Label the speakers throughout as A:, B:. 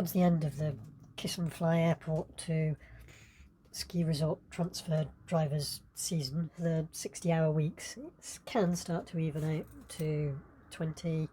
A: towards the end of the kiss and fly airport to ski resort transfer drivers season, the 60-hour weeks can start to even out to 20,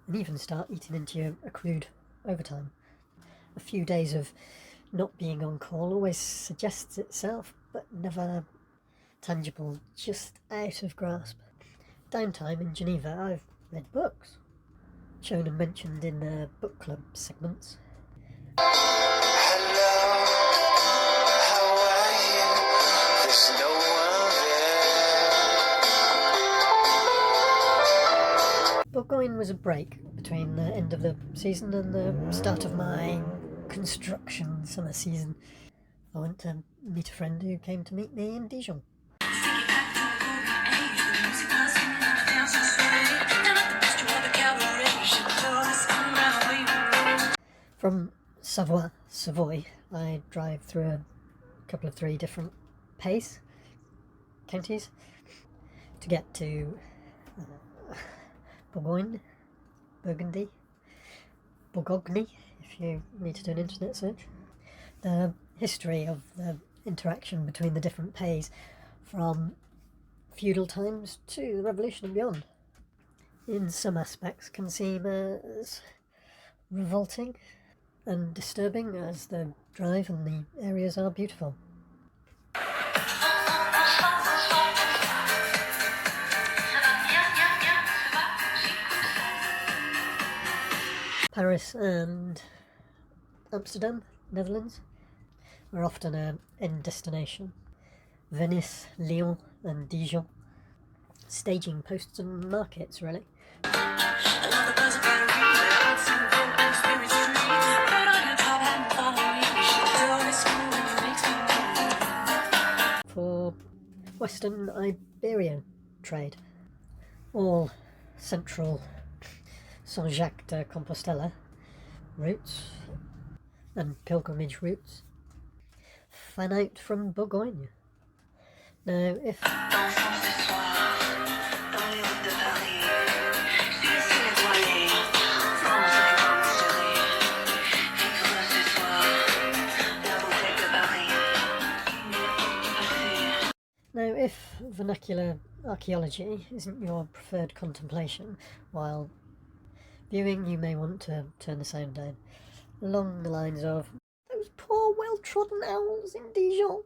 A: and even start eating into your accrued overtime. A few days of not being on call always suggests itself, but never tangible, just out of grasp. Downtime in Geneva, I've read books, shown and mentioned in the book club segments. Bourgogne was a break between the end of the season and the start of my construction summer season. I went to meet a friend who came to meet me in Dijon. From Savoy, I drive through a couple of 3 different pays, counties, to get to Bourgogne, Burgundy, Bourgogne, if you need to do an internet search. The history of the interaction between the different pays from feudal times to the Revolution and beyond, in some aspects can seem as revolting and disturbing as the drive and the areas are beautiful. Paris and Amsterdam, Netherlands, are often an end destination. Venice, Lyon and Dijon, staging posts and markets, really. For Western Iberian trade, all central Saint-Jacques de Compostela routes and pilgrimage routes fan out from Bourgogne. Now, if vernacular archaeology isn't your preferred contemplation while viewing, you may want to turn the sound down, along the lines of those poor well-trodden owls in Dijon.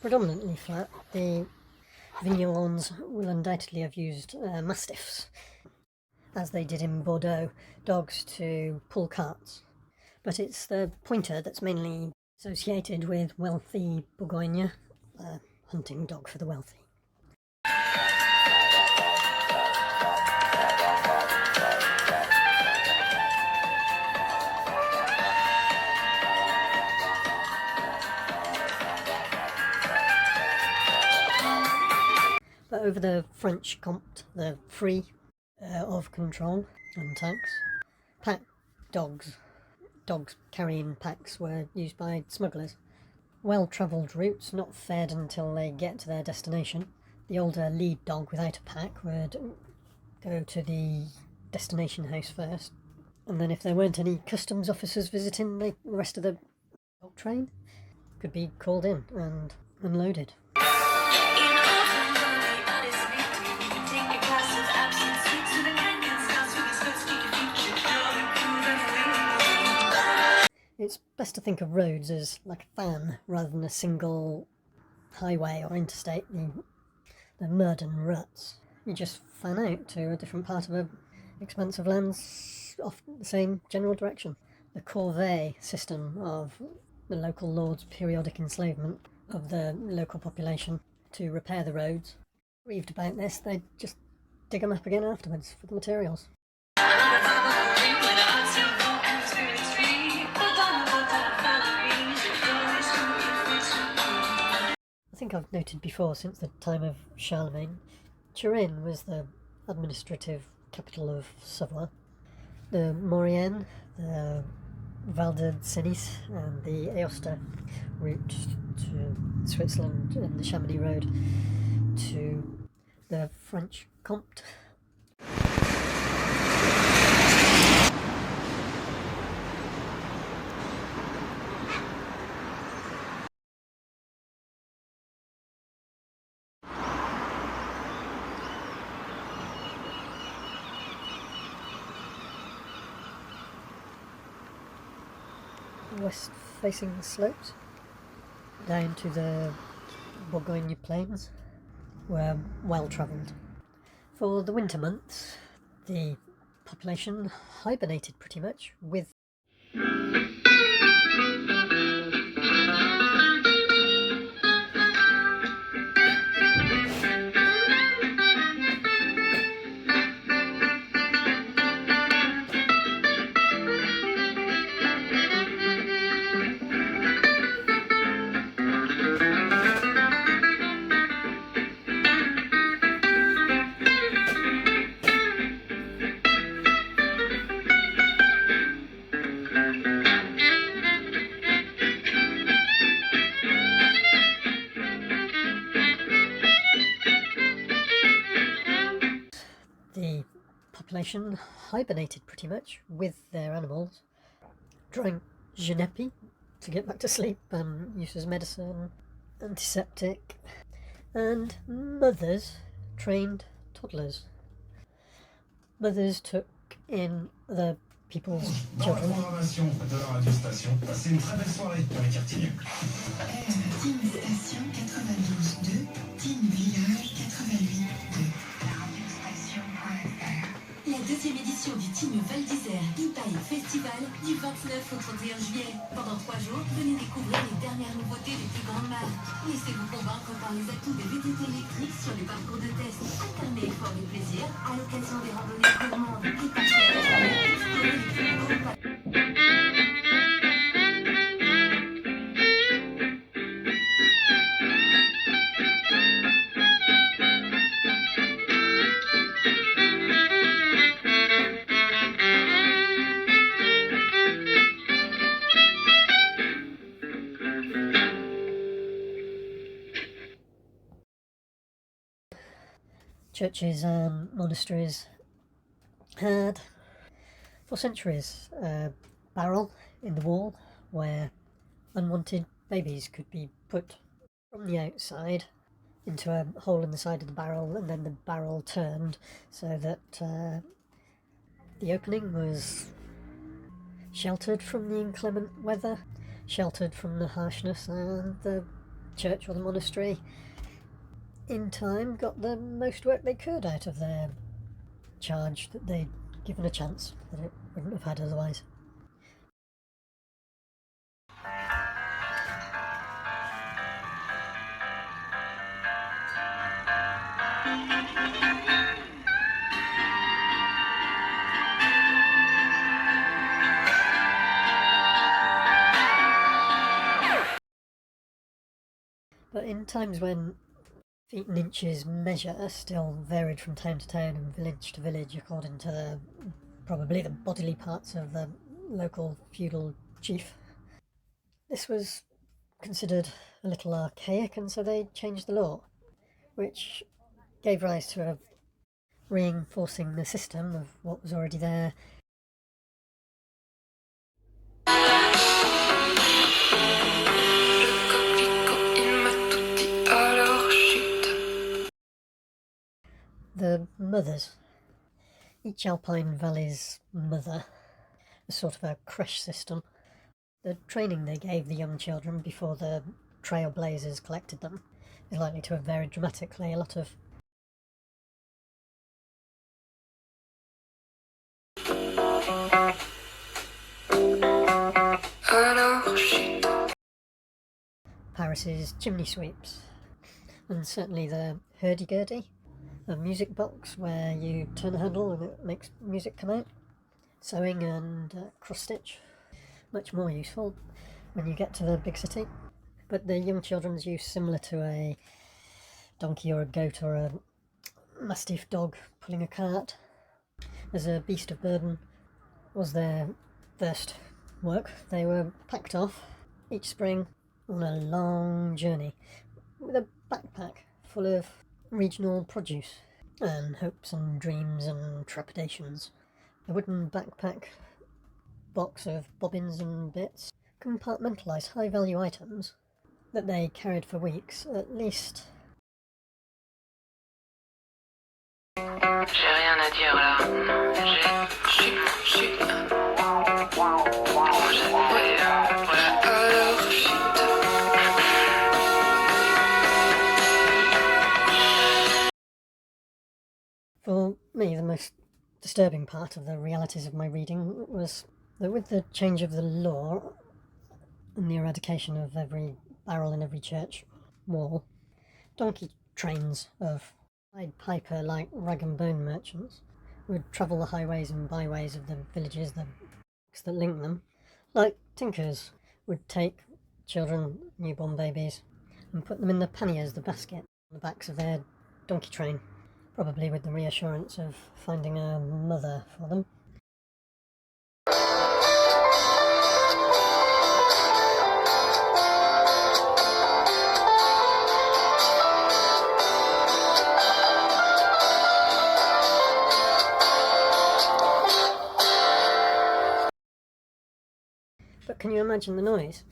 A: Predominantly flat, the vignerons will undoubtedly have used mastiffs, as they did in Bordeaux, dogs to pull carts. But it's the pointer that's mainly associated with wealthy Bourgogne, a hunting dog for the wealthy. But over the French Comte, the free of control and tax, pack dogs carrying packs were used by smugglers. Well-travelled routes, not fed until they get to their destination. The older lead dog without a pack would go to the destination house first, and then if there weren't any customs officers visiting, the rest of the dog train could be called in and unloaded. It's best to think of roads as like a fan rather than a single highway or interstate. The mud and ruts, you just fan out to a different part of an expanse of lands off the same general direction. The corvée system of the local lord's periodic enslavement of the local population to repair the roads. Grieved about this, they'd just dig them up again afterwards for the materials. I think I've noted before, since the time of Charlemagne, Turin was the administrative capital of Savoie. The Maurienne, the Val de Cenis and the Aosta route to Switzerland and the Chamonix road to the French Comte. West-facing slopes down to the Bourgogne plains were well travelled. For the winter months, the population hibernated pretty much with population hibernated pretty much with their animals, drank genepi to get back to sleep and used as medicine, antiseptic, and mothers trained toddlers. Mothers took in the people's children.
B: La deuxième édition du Tignes Val d'Isère Impaille Festival du 29 au 31 juillet. Pendant 3 jours, venez découvrir les dernières nouveautés des plus grandes marques. Laissez-vous convaincre par les atouts des VTT électriques sur les parcours de test. Alternez effort et plaisir à l'occasion des randonnées gourmandes et pas chères. Explorez les plus beaux palais.
A: Churches and monasteries had, for centuries, a barrel in the wall where unwanted babies could be put from the outside into a hole in the side of the barrel, and then the barrel turned so that the opening was sheltered from the inclement weather, sheltered from the harshness, and the church or the monastery in time got the most work they could out of their charge that they'd given a chance that it wouldn't have had otherwise. But in times when feet and inches measure still varied from town to town and village to village according to probably the bodily parts of the local feudal chief, this was considered a little archaic, and so they changed the law, which gave rise to a reinforcing the system of what was already there. The mothers. Each alpine valley's mother was sort of a creche system. The training they gave the young children before the trailblazers collected them is likely to have varied dramatically. A lot of Paris's chimney sweeps, and certainly the hurdy-gurdy, a music box where you turn a handle and it makes music come out. Sewing and cross-stitch, much more useful when you get to the big city. But the young children's use similar to a donkey or a goat or a mastiff dog pulling a cart as a beast of burden was their first work. They were packed off each spring on a long journey with a backpack full of regional produce and hopes and dreams and trepidations. A wooden backpack box of bobbins and bits compartmentalised high-value items that they carried for weeks, at least.
C: J'ai rien à dire là. Chut. Alors chut.
A: For me, the most disturbing part of the realities of my reading was that with the change of the law and the eradication of every barrel in every church wall, donkey trains of Pied Piper like rag and bone merchants would travel the highways and byways of the villages that link them, like tinkers would take children, newborn babies, and put them in the panniers, the basket, on the backs of their donkey train, probably with the reassurance of finding a mother for them. But can you imagine the noise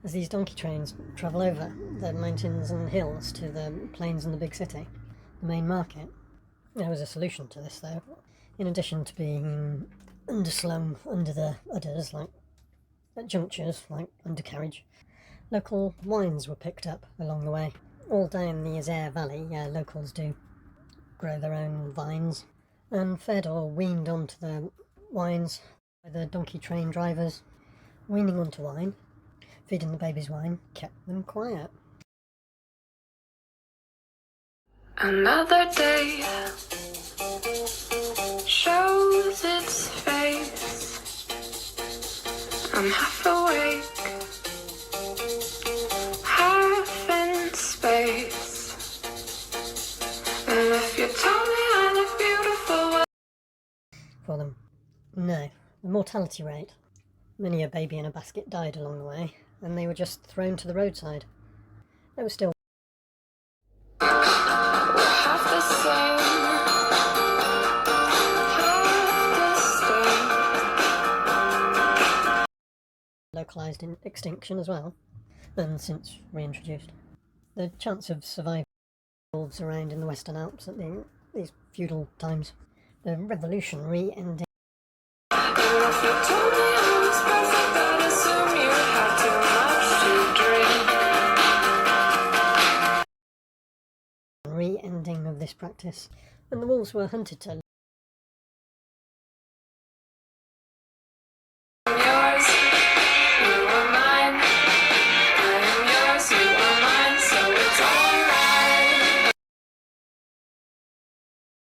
A: as these donkey trains travel over the mountains and hills to the plains and the big city, the main market? There was a solution to this though. In addition to being underslung under the udders, like at junctures, like undercarriage, local wines were picked up along the way. All down the Isère Valley, locals do grow their own vines, and fed or weaned onto the wines by the donkey train drivers. Weaning onto wine, feeding the babies wine, kept them quiet.
C: Another day shows its face. I'm half awake, half in space. And if you tell me I look beautiful
A: For them, no. The mortality rate. Many a baby in a basket died along the way, and they were just thrown to the roadside. They were still
C: half the same, half the same.
A: localised in extinction as well, and since reintroduced. The chance of survival evolves around in the Western Alps at these feudal times. The revolutionary ending.
C: If you told me I was perfect, I'd assume you had too much to drink.
A: Re-ending of this practice, and the wolves were hunted to
C: I'm yours, you are mine. I am yours, you are mine, so it's alright.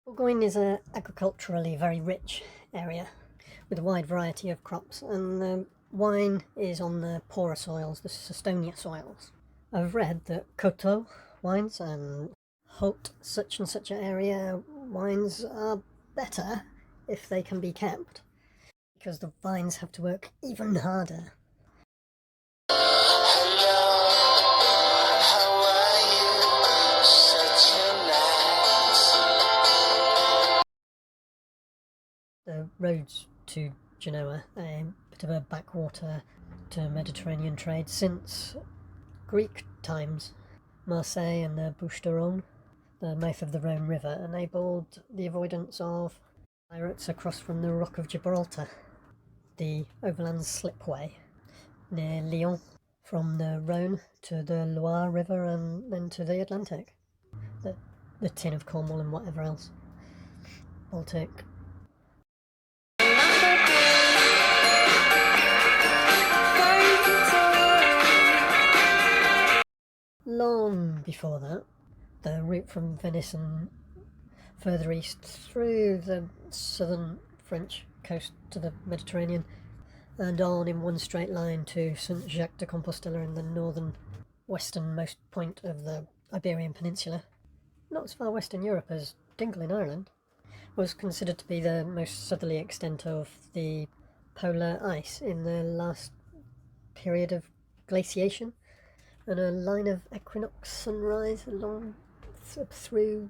A: Bourgogne is an agriculturally very rich area with a wide variety of crops, and the wine is on the poorer soils, the Sestonia soils. I've read that Chateaux wines and Haute such and such an area wines are better if they can be kept, because the vines have to work even harder. The roads to Genoa, a bit of a backwater to Mediterranean trade since Greek times. Marseille and the Bouches du Rhône, the mouth of the Rhone River, enabled the avoidance of pirates across from the Rock of Gibraltar. The overland slipway near Lyon, from the Rhone to the Loire River and then to the Atlantic. The tin of Cornwall and whatever else. Baltic. Long before that, the route from Venice and further east through the southern French coast to the Mediterranean, and on in one straight line to St Jacques de Compostela in the northern westernmost point of the Iberian Peninsula. Not as far west in Europe as Dingle in Ireland, was considered to be the most southerly extent of the polar ice in the last period of glaciation, and a line of equinox sunrise along through,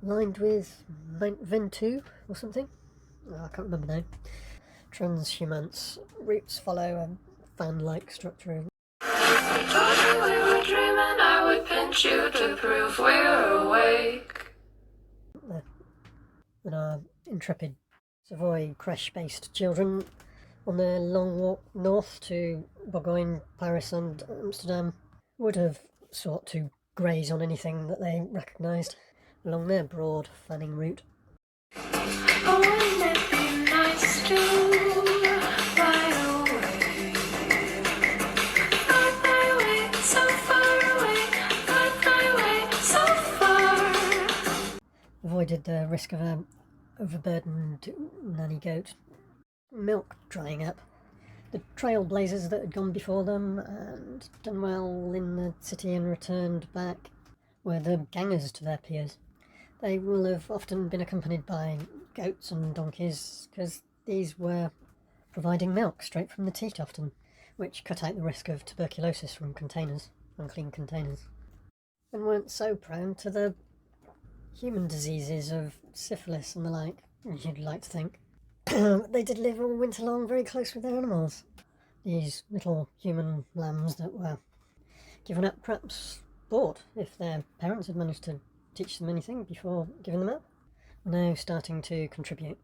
A: lined with Mount Ventoux or something. I can't remember now. Transhumance routes follow a fan-like structure.
C: Told you we were dreaming, I would pinch you to prove we're awake.
A: And our intrepid Savoy crash-based children on their long walk north to Bourgogne, Paris and Amsterdam would have sought to graze on anything that they recognised along their broad fanning route.
C: Oh, wouldn't it be nice to fly away? Fly away, so far away. Fly away, so far.
A: Avoided the risk of a overburdened nanny goat milk drying up. The trailblazers that had gone before them and done well in the city and returned back were the gangers to their peers. They will have often been accompanied by goats and donkeys, because these were providing milk straight from the teat often, which cut out the risk of tuberculosis from containers, unclean containers, and weren't so prone to the human diseases of syphilis and the like, you'd like to think. They did live all winter long very close with their animals. These little human lambs that were given up, perhaps bought, if their parents had managed to teach them anything before giving them up, are now starting to contribute.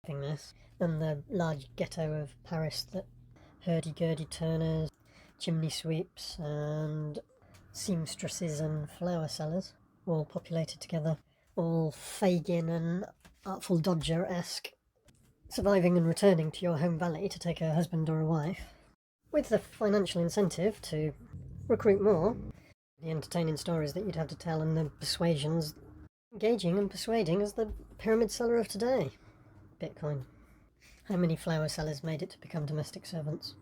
A: This and the large ghetto of Paris that hurdy-gurdy turners, chimney sweeps and seamstresses and flower sellers all populated together, all Fagin and Artful Dodger-esque, surviving and returning to your home valley to take a husband or a wife, with the financial incentive to recruit more, the entertaining stories that you'd have to tell and the persuasions, engaging and persuading as the pyramid seller of today. Bitcoin. How many flower sellers made it to become domestic servants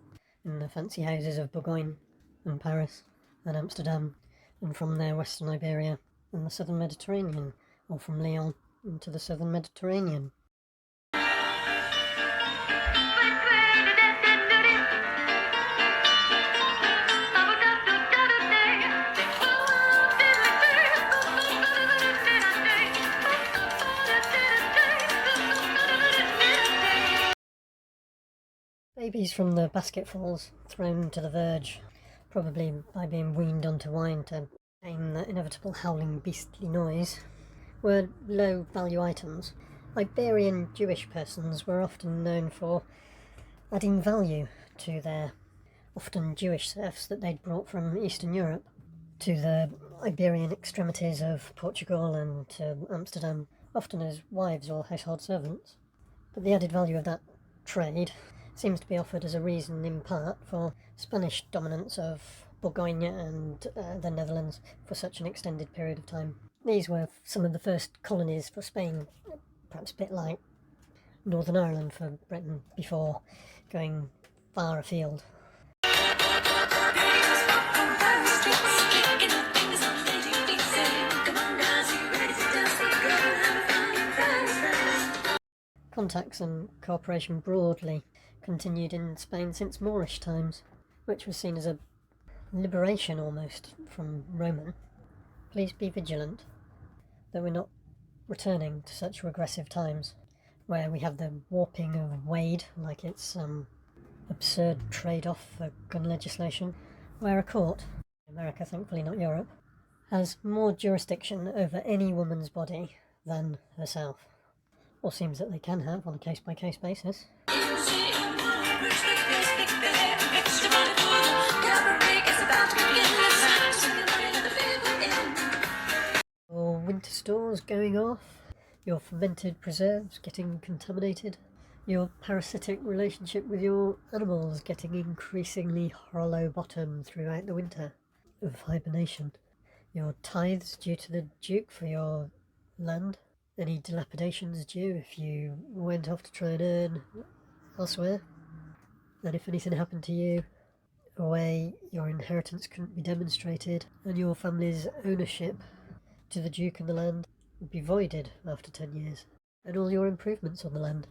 A: in the fancy houses of Bourgogne and Paris and Amsterdam, and from there western Iberia and the southern Mediterranean, or from Lyon into the southern Mediterranean. Babies from the basketfuls thrown to the verge, probably by being weaned onto wine to tame the inevitable howling beastly noise, were low-value items. Iberian Jewish persons were often known for adding value to their often Jewish serfs that they'd brought from Eastern Europe to the Iberian extremities of Portugal and to Amsterdam, often as wives or household servants. But the added value of that trade seems to be offered as a reason, in part, for Spanish dominance of Bourgogne and the Netherlands for such an extended period of time. These were some of the first colonies for Spain, perhaps a bit like Northern Ireland for Britain, before going far afield. Contacts and cooperation broadly continued in Spain since Moorish times, which was seen as a liberation almost from Roman. Please be vigilant that we're not returning to such regressive times, where we have the warping of Wade like it's some absurd trade-off for gun legislation, where a court, America thankfully not Europe, has more jurisdiction over any woman's body than herself. Or seems that they can have on a case-by-case basis. Your winter stores going off, your fermented preserves getting contaminated, your parasitic relationship with your animals getting increasingly hollow-bottomed throughout the winter of hibernation, your tithes due to the Duke for your land, any dilapidations due if you went off to try and earn elsewhere, and if anything happened to you away, your inheritance couldn't be demonstrated, and your family's ownership to the Duke and the land would be voided after 10 years, and all your improvements on the land.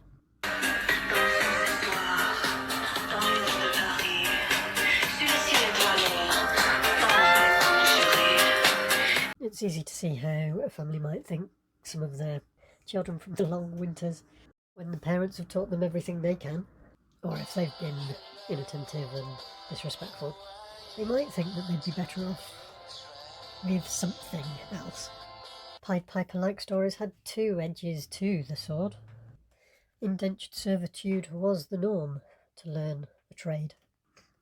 A: It's easy to see how a family might think some of their children from the long winters, when the parents have taught them everything they can, or if they've been inattentive and disrespectful, they might think that they'd be better off with something else. Pied Piper-like stories had two edges to the sword. Indentured servitude was the norm to learn a trade,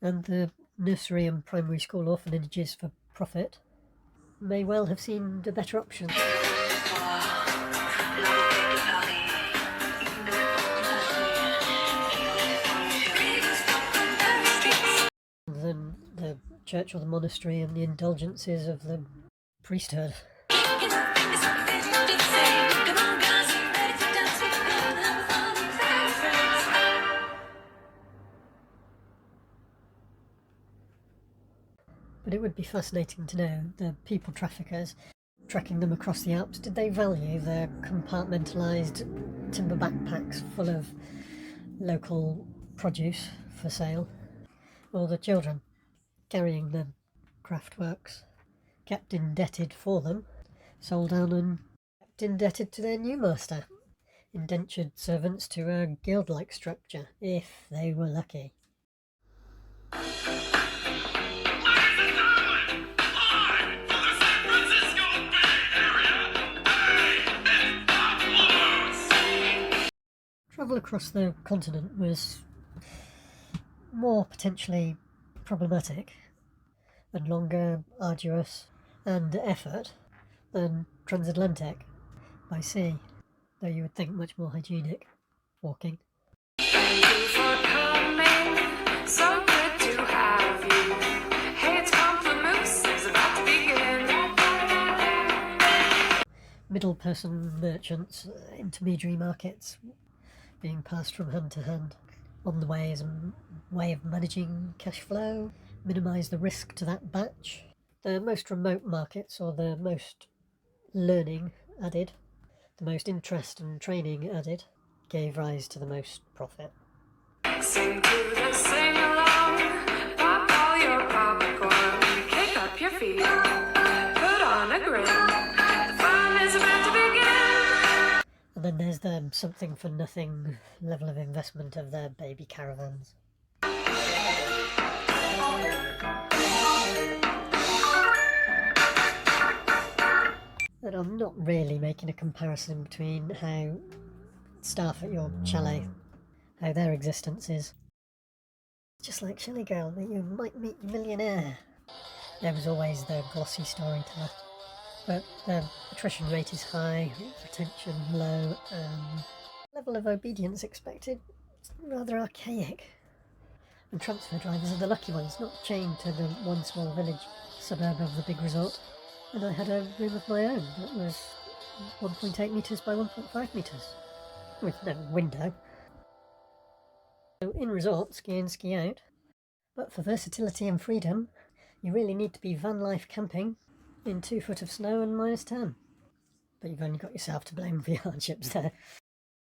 A: and the nursery and primary school orphanages for profit may well have seemed a better option. Than the church or the monastery and the indulgences of the priesthood. But it would be fascinating to know the people traffickers tracking them across the Alps. Did they value their compartmentalised timber backpacks full of local produce for sale? Or the children carrying the craft works, kept indebted for them, sold down and kept indebted to their new master, indentured servants to a guild-like structure, if they were lucky. Travel across the continent was more potentially problematic and longer, arduous, and effort than transatlantic by sea, though you would think much more hygienic walking.
C: Thank you for coming, so good to have you. Hey, it's Pamplemousse, is about to begin.
A: Middle person merchants, intermediary markets being passed from hand to hand. On the way as a way of managing cash flow, minimise the risk to that batch. The most remote markets, or the most learning added, the most interest and training added, gave rise to the most profit.
C: Sing to the sing-along, pop all your popcorn, kick up your feet, put on a grin, the fun is about to begin.
A: And then there's the something-for-nothing level of investment of their baby caravans. And I'm not really making a comparison between how staff at your chalet, how their existence is. Just like Chalet Girl, that you might meet a millionaire. There was always the glossy storyteller. But the attrition rate is high, retention low, and level of obedience expected rather archaic. And transfer drivers are the lucky ones, not chained to the one small village suburb of the big resort. And I had a room of my own that was 1.8 metres by 1.5 metres, with no window. So in resort, ski in, ski out. But for versatility and freedom, you really need to be van life camping in 2 foot of snow and -10. But you've only got yourself to blame for your hardships there.